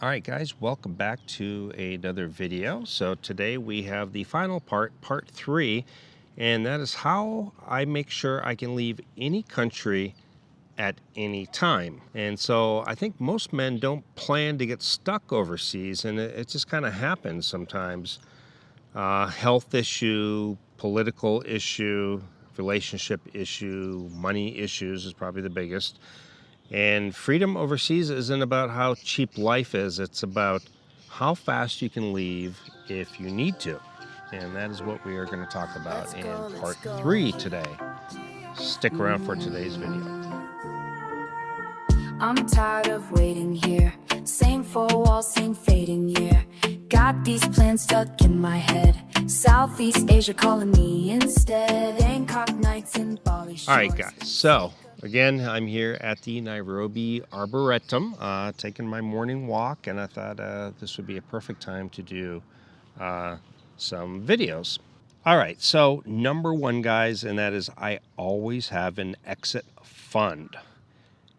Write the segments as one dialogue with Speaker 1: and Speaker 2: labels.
Speaker 1: All right, guys, welcome back to another video. So today we have the final part 3, and that is how I make sure I can leave any country at any time. And so I think most men don't plan to get stuck overseas, and it just kind of happens sometimes. Health issue, political issue, relationship issue, money issues is probably the biggest. And freedom overseas isn't about how cheap life is. It's about how fast you can leave if you need to. And that is what we are going to talk about in part 3 today. Stick around for today's video.
Speaker 2: I'm tired of waiting here. Same four walls, same fading year. Got these plans stuck in my head. Southeast Asia calling me instead. Bangkok nights in Bali shores.
Speaker 1: All right, guys. So again, I'm here at the Nairobi Arboretum, taking my morning walk, and I thought this would be a perfect time to do some videos. All right, so number one, guys, and that is I always have an exit fund.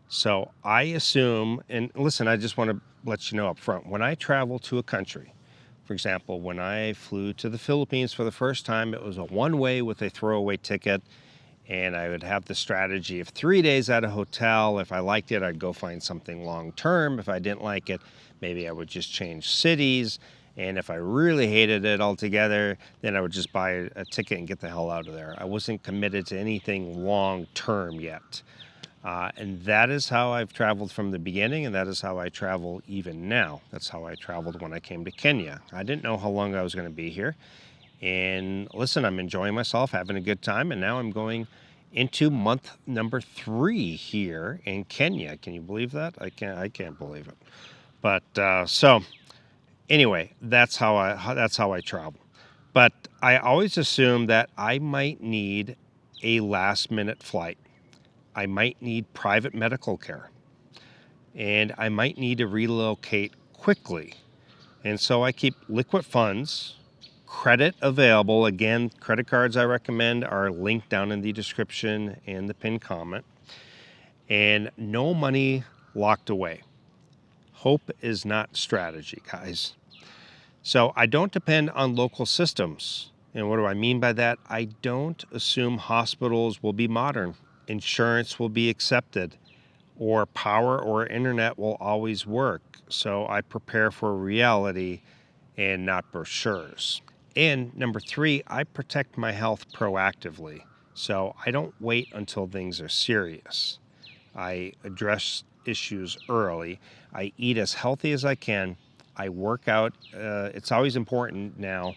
Speaker 1: So I assume, and listen, I just want to let you know up front, when I travel to a country, for example, when I flew to the Philippines for the first time, it was a one-way with a throwaway ticket. And I would have the strategy of 3 days at a hotel. If I liked it, I'd go find something long-term. If I didn't like it, maybe I would just change cities. And if I really hated it altogether, then I would just buy a ticket and get the hell out of there. I wasn't committed to anything long-term yet. And that is how I've traveled from the beginning, and that is how I travel even now. That's how I traveled when I came to Kenya. I didn't know how long I was going to be here. And listen, I'm enjoying myself, having a good time, and now I'm going into month number 3 here in Kenya. Can you believe that? I can't believe it. But so anyway, that's how I travel. But I always assume that I might need a last-minute flight. I might need private medical care, and I might need to relocate quickly. And so I keep liquid funds, credit available. Again, credit cards I recommend are linked down in the description and the pinned comment. And no money locked away. Hope is not strategy, guys. So I don't depend on local systems. And what do I mean by that? I don't assume hospitals will be modern, insurance will be accepted, or power or internet will always work. So I prepare for reality and not brochures. And number 3, I protect my health proactively. So I don't wait until things are serious. I address issues early. I eat as healthy as I can. I work out. It's always important now.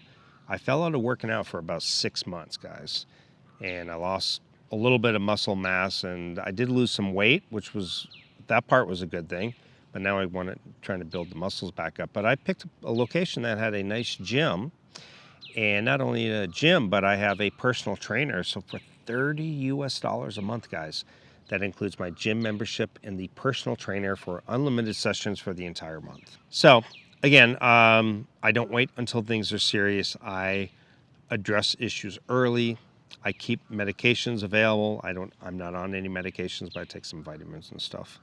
Speaker 1: I fell out of working out for about 6 months, guys. And I lost a little bit of muscle mass, and I did lose some weight, which was, that part was a good thing. But now I want to trying to build the muscles back up. But I picked a location that had a nice gym, and not only a gym, but I have a personal trainer. So for $30 US a month, guys, that includes my gym membership and the personal trainer for unlimited sessions for the entire month. So again, I don't wait until things are serious. I address issues early. I keep medications available. I'm not on any medications, but I take some vitamins and stuff.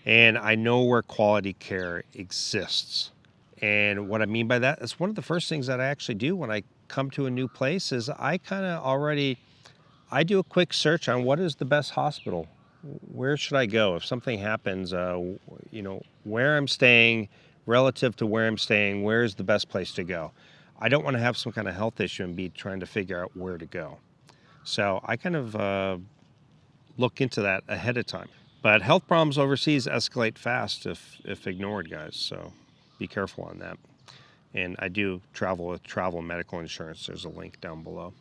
Speaker 1: And I know where quality care exists. And what I mean by that is one of the first things that I actually do when I come to a new place is I do a quick search on what is the best hospital. Where should I go if something happens? Where I'm staying relative to where I'm staying, where is the best place to go? I don't want to have some kind of health issue and be trying to figure out where to go. So I kind of look into that ahead of time. But health problems overseas escalate fast if ignored, guys. So be careful on that. And I do travel with travel medical insurance. There's a link down below.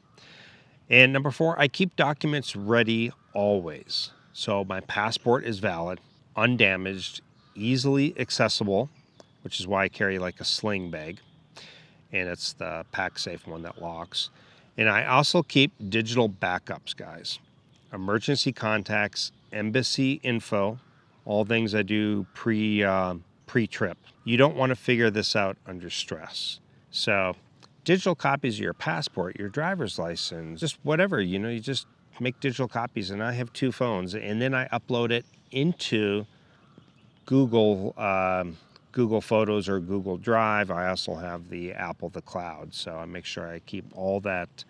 Speaker 1: And number 4, I keep documents ready always. So my passport is valid, undamaged, easily accessible, which is why I carry like a sling bag. And it's the pack-safe one that locks. And I also keep digital backups, guys. Emergency contacts, embassy info, all things I do pre-trip. You don't want to figure this out under stress. So digital copies of your passport, your driver's license, just whatever, you just make digital copies. And I have 2 phones, and then I upload it into Google Google Photos or Google Drive. I also have the Apple the Cloud, so I make sure I keep all that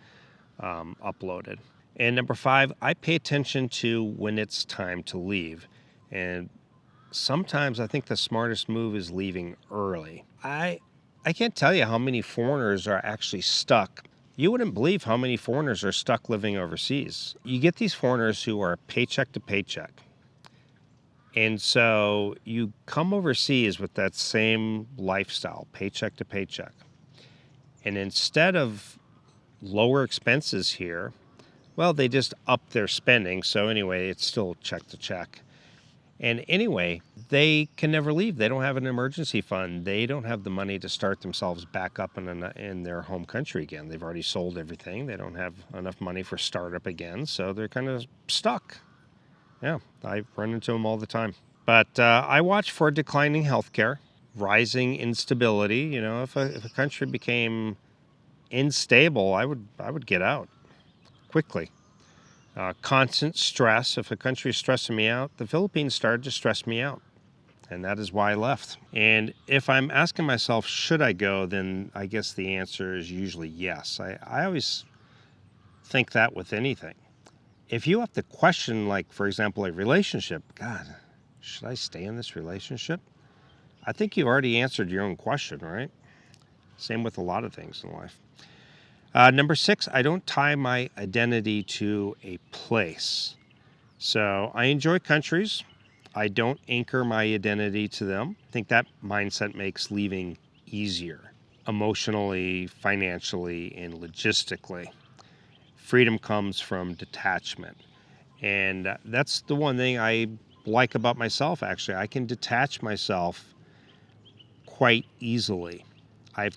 Speaker 1: uploaded. And number 5, I pay attention to when it's time to leave. And sometimes I think the smartest move is leaving early. I can't tell you how many foreigners are actually stuck. You wouldn't believe how many foreigners are stuck living overseas. You get these foreigners who are paycheck to paycheck. And so you come overseas with that same lifestyle, paycheck to paycheck. And instead of lower expenses here, well, they just up their spending. So anyway, it's still check to check. And anyway, they can never leave. They don't have an emergency fund. They don't have the money to start themselves back up in their home country again. They've already sold everything. They don't have enough money for startup again. So they're kind of stuck. Yeah, I run into them all the time. But I watch for declining healthcare, rising instability. You know, if a country became unstable, I would get out quickly. Constant stress. If a country is stressing me out, the Philippines started to stress me out. And that is why I left. And if I'm asking myself, should I go, then I guess the answer is usually yes. I always think that with anything. If you have to question, like, for example, a relationship, God, should I stay in this relationship? I think you've already answered your own question, right? Same with a lot of things in life. Number 6, I don't tie my identity to a place. So I enjoy countries. I don't anchor my identity to them. I think that mindset makes leaving easier, emotionally, financially, and logistically. Freedom comes from detachment. And that's the one thing I like about myself, actually. I can detach myself quite easily. I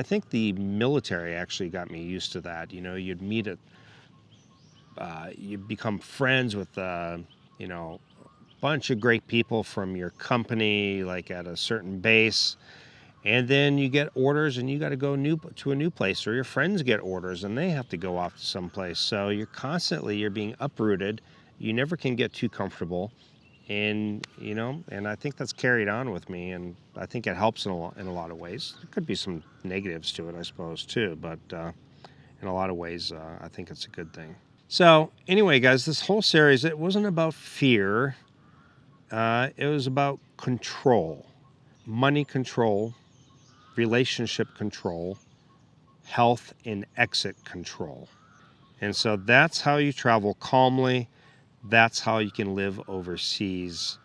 Speaker 1: think the military actually got me used to that. You know, you'd meet you become friends with, you know, a bunch of great people from your company, like at a certain base. And then you get orders and you got to go to a new place, or your friends get orders and they have to go off to someplace. So you're being uprooted. You never can get too comfortable. And, you know, and I think that's carried on with me, and I think it helps in a lot of ways. There could be some negatives to it, I suppose, too, but in a lot of ways, I think it's a good thing. So anyway, guys, this whole series, it wasn't about fear. It was about control, money control, relationship control, health and exit control. And so that's how you travel calmly. That's how you can live overseas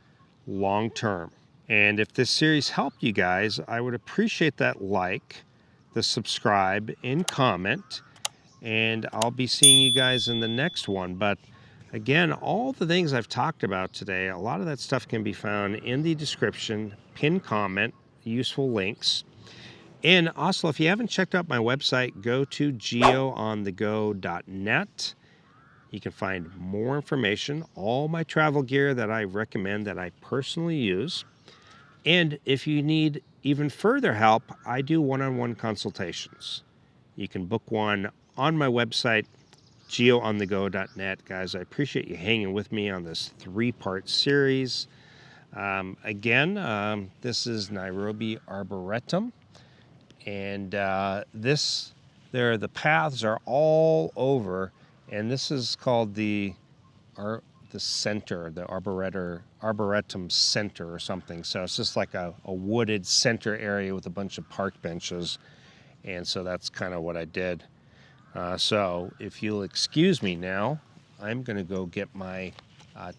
Speaker 1: long term. And if this series helped you guys, I would appreciate that like, the subscribe, and comment. And I'll be seeing you guys in the next one. But again, all the things I've talked about today, a lot of that stuff can be found in the description, pinned comment, useful links. And also, if you haven't checked out my website, go to GIOINTHEPHILIPPINES.net. You can find more information, all my travel gear that I recommend that I personally use. And if you need even further help, I do one-on-one consultations. You can book one on my website, GIOINTHEPHILIPPINES.net. Guys, I appreciate you hanging with me on this 3-part series. Again, this is Nairobi Arboretum. And the paths are all over. And this is called the center, the Arboretum Center or something. So it's just like a wooded center area with a bunch of park benches. And so that's kind of what I did. So if you'll excuse me now, I'm going to go get my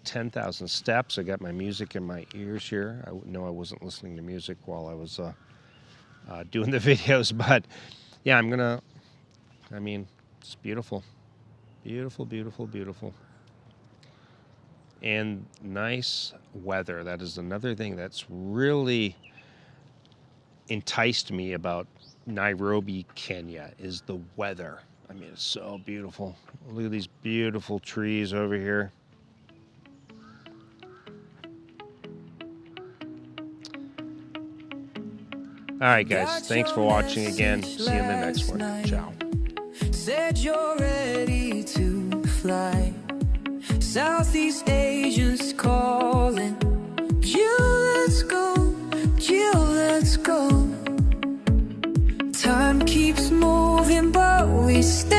Speaker 1: 10,000 steps. I got my music in my ears here. I know I wasn't listening to music while I was doing the videos, but yeah, it's beautiful. Beautiful, beautiful, beautiful. And nice weather. That is another thing that's really enticed me about Nairobi, Kenya, is the weather. I mean, it's so beautiful. Look at these beautiful trees over here. All right, guys. Thanks for watching again. See you in the next one. Ciao.
Speaker 2: Said you're ready to fly. Southeast Asians calling. You, let's go. You let's go. Time keeps moving, but we stay.